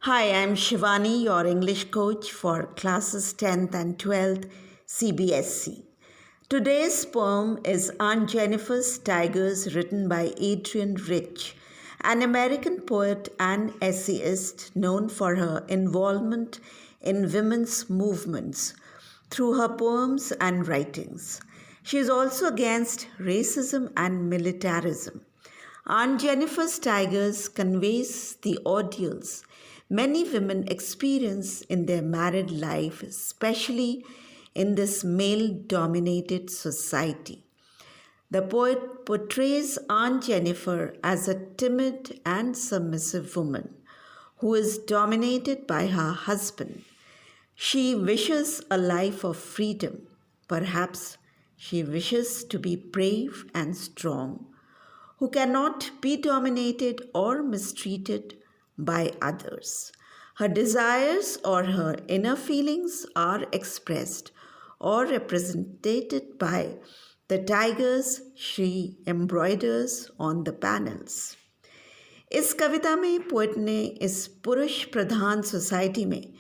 Hi, I'm Shivani, your English coach for classes 10th and 12th CBSC. Today's poem is Aunt Jennifer's Tigers, written by Adrienne Rich, an American poet and essayist known for her involvement in women's movements through her poems and writings. She is also against racism and militarism. Aunt Jennifer's Tigers conveys the ordeals many women experience in their married life, especially in this male dominated society. The poet portrays Aunt Jennifer as a timid and submissive woman who is dominated by her husband. She wishes a life of freedom. Perhaps she wishes to be brave and strong, who cannot be dominated or mistreated by others. Her desires or her inner feelings are expressed or represented by the tigers she embroiders on the panels. इस कविता में poet ने इस पुरुष प्रधान society में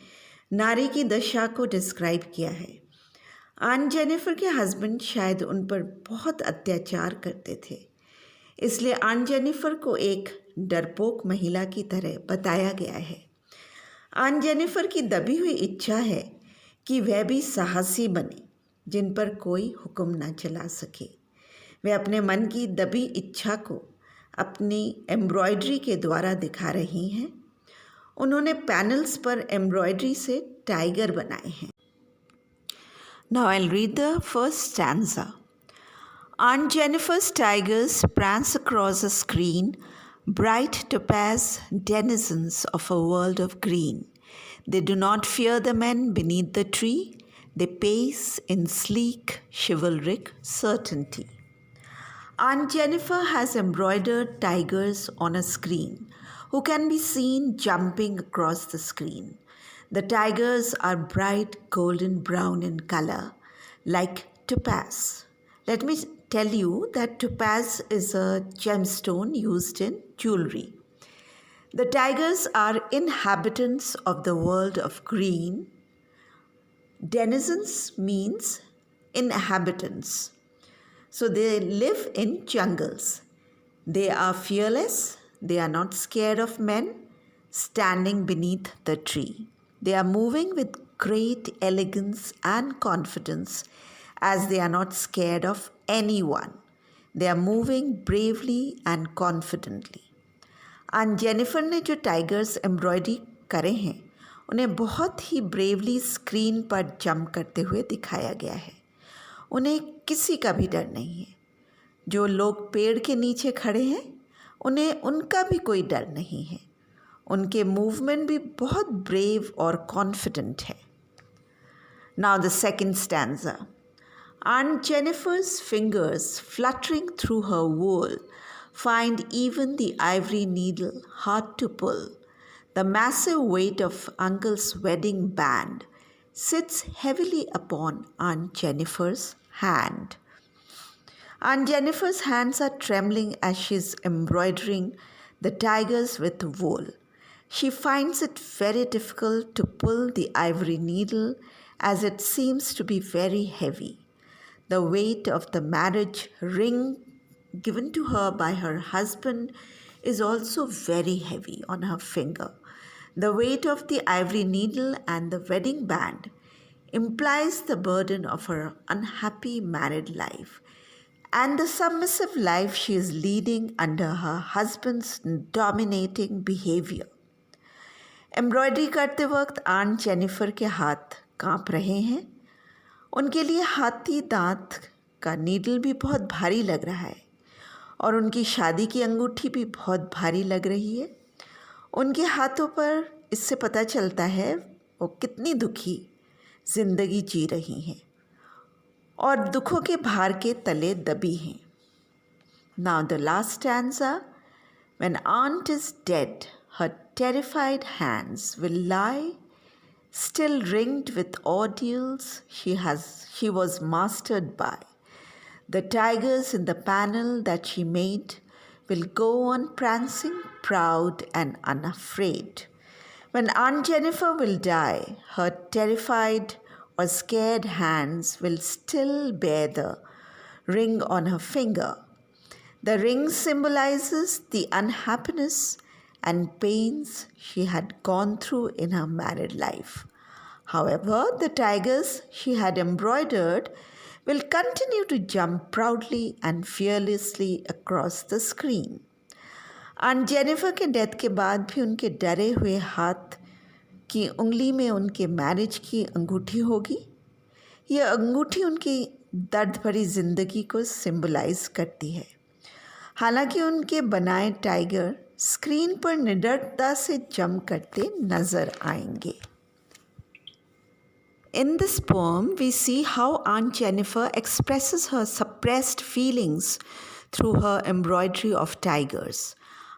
नारी की दशा को डिस्क्राइब किया है। आन जेनिफर के हस्बैंड शायद उन पर बहुत अत्याचार करते थे, इसलिए आन जेनिफर को एक डरपोक महिला की तरह बताया गया है। आन जेनिफर की दबी हुई इच्छा है कि वह भी साहसी बने जिन पर कोई हुक्म न चला सके। वह अपने मन की दबी इच्छा को अपनी एम्ब्रॉयडरी के द्वारा दिखा रही हैं। उन्होंने पैनल्स पर एम्ब्रॉयडरी से टाइगर बनाए हैं। Now I'll read the first stanza. Aunt Jennifer's tigers prance across a screen, bright topaz denizens of a world of green. They do not fear the men beneath the tree. They pace in sleek, chivalric certainty. Aunt Jennifer has embroidered tigers on a screen who can be seen jumping across the screen. The tigers are bright golden brown in color, like topaz. Let me tell you that topaz is a gemstone used in jewelry. The tigers are inhabitants of the world of green. Denizens means inhabitants. So they live in jungles. They are fearless. They are not scared of men standing beneath the tree. They are moving with great elegance and confidence as they are not scared of anyone. They are moving bravely and confidently. आन Jennifer ने जो tigers embroidery करे हैं उन्हें बहुत ही bravely screen पर jump करते हुए दिखाया गया है। उन्हें किसी का भी डर नहीं है। जो लोग पेड़ के नीचे खड़े हैं उन्हें उनका भी कोई डर नहीं है। उनके मूवमेंट भी बहुत ब्रेव और कॉन्फिडेंट है। Now the second stanza. Aunt Jennifer's fingers fluttering through her wool find even the ivory needle hard to pull. The massive weight of Uncle's wedding band sits heavily upon Aunt Jennifer's hand. Aunt Jennifer's hands are trembling as she's embroidering the tigers with wool. She finds it very difficult to pull the ivory needle as it seems to be very heavy. The weight of the marriage ring given to her by her husband is also very heavy on her finger. The weight of the ivory needle and the wedding band implies the burden of her unhappy married life and the submissive life she is leading under her husband's dominating behavior. Embroidery करते वक्त aunt Jennifer के हाथ कांप रहे हैं। उनके लिए हाथी दांत का नीडल भी बहुत भारी लग रहा है और उनकी शादी की अंगूठी भी बहुत भारी लग रही है। उनके हाथों पर इससे पता चलता है वो कितनी दुखी ज़िंदगी जी रही हैं और दुखों के भार के तले दबी हैं। Now the last stanza. When aunt is dead, her terrified hands will lie, still ringed with ordeals she was mastered by. The tigers in the panel that she made will go on prancing proud and unafraid. When Aunt Jennifer will die, her terrified or scared hands will still bear the ring on her finger. The ring symbolizes the unhappiness and pains she had gone through in her married life. However, the tigers she had embroidered will continue to jump proudly and fearlessly across the screen. Aunt Jennifer के death के बाद भी उनके डरे हुए हाथ की उंगली में उनके मैरिज की अंगूठी होगी। यह अंगूठी उनकी दर्द भरी ज़िंदगी को सिंबलाइज करती है। हालांकि उनके बनाए टाइगर स्क्रीन पर निडरता से जंप करते नजर आएंगे। In this poem, we see how Aunt Jennifer expresses her suppressed feelings through her embroidery of tigers.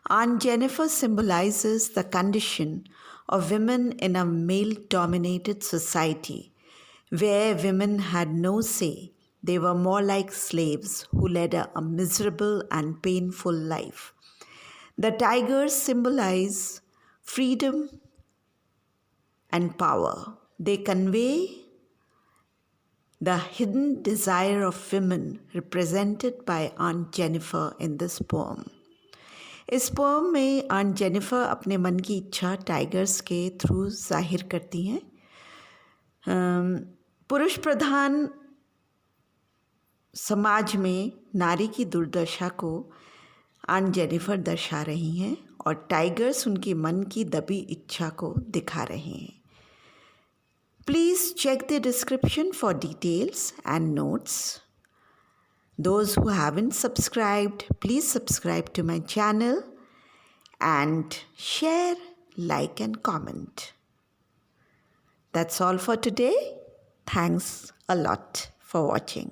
Aunt Jennifer symbolizes the condition of women in a male-dominated society where women had no say. They were more like slaves who led a miserable and painful life. The tigers symbolize freedom and power. They convey the hidden desire of women represented by Aunt Jennifer in this poem. इस pome में aunt Jennifer अपने मन की इच्छा tigers के through जाहिर करती हैं। पुरुष प्रधान समाज में नारी की दुर्दशा को आंट जेनिफर दर्शा रही हैं और टाइगर्स उनकी मन की दबी इच्छा को दिखा रहे हैं। Please check the description for details and notes. Those who haven't subscribed, please subscribe to my channel and share, like and comment. That's all for today. Thanks a lot for watching.